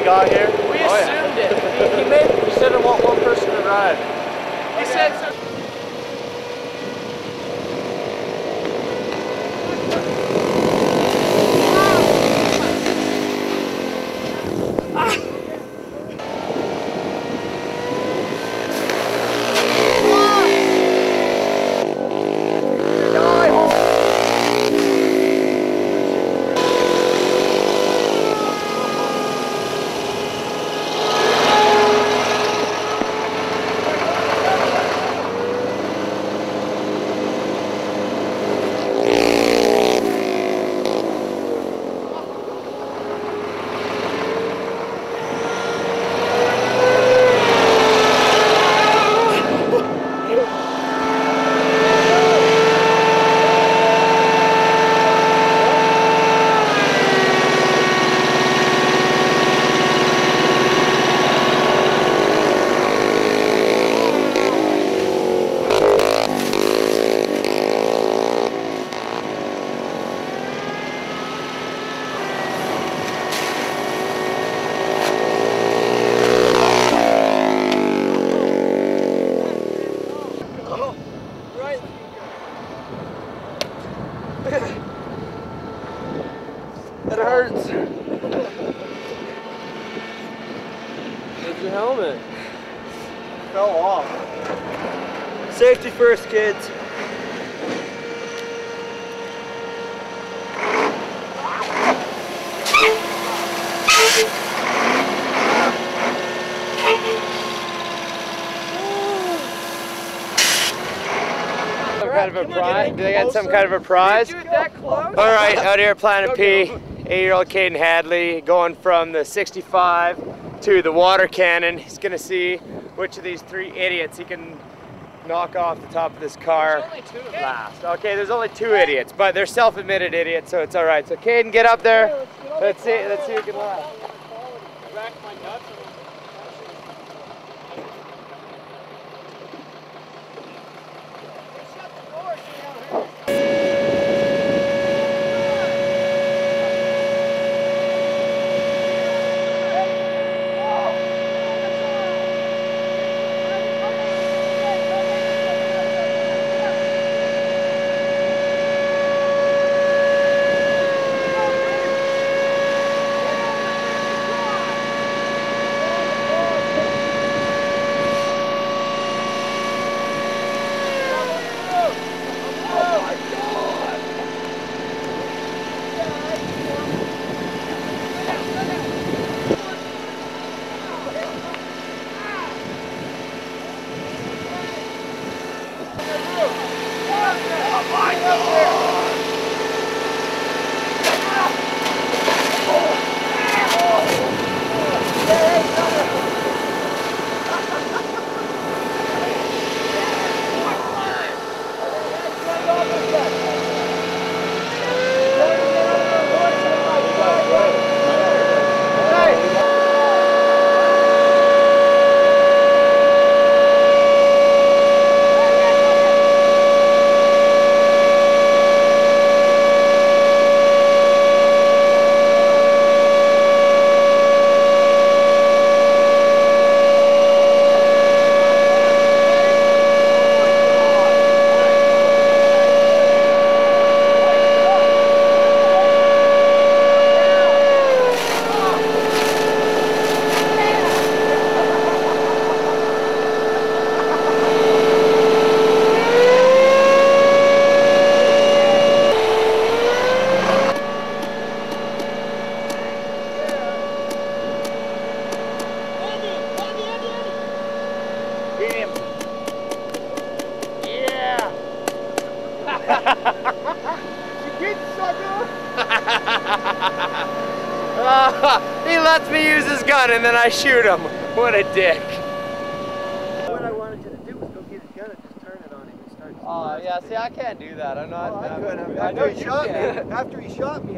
got here? We assumed it. He said I want one person to ride. He said so. That hurts. Where's your helmet? Fell off. Safety first, kids. Some kind of a prize? Do they got some kind of a prize? Alright, out here Planet P, 8-year-old Caden Hadley going from the 65 to the water cannon. He's gonna see which of these three idiots he can knock off the top of this car last. Okay, there's only two idiots, but they're self-admitted idiots, so it's alright. So Caden, get up there. Let's see who can last. He lets me use his gun and then I shoot him. What a dick. What I wanted you to do was go get his gun and just turn it on him and start. Oh, yeah, see, I can't do that. I'm not. I could have. I know you can. After he shot me.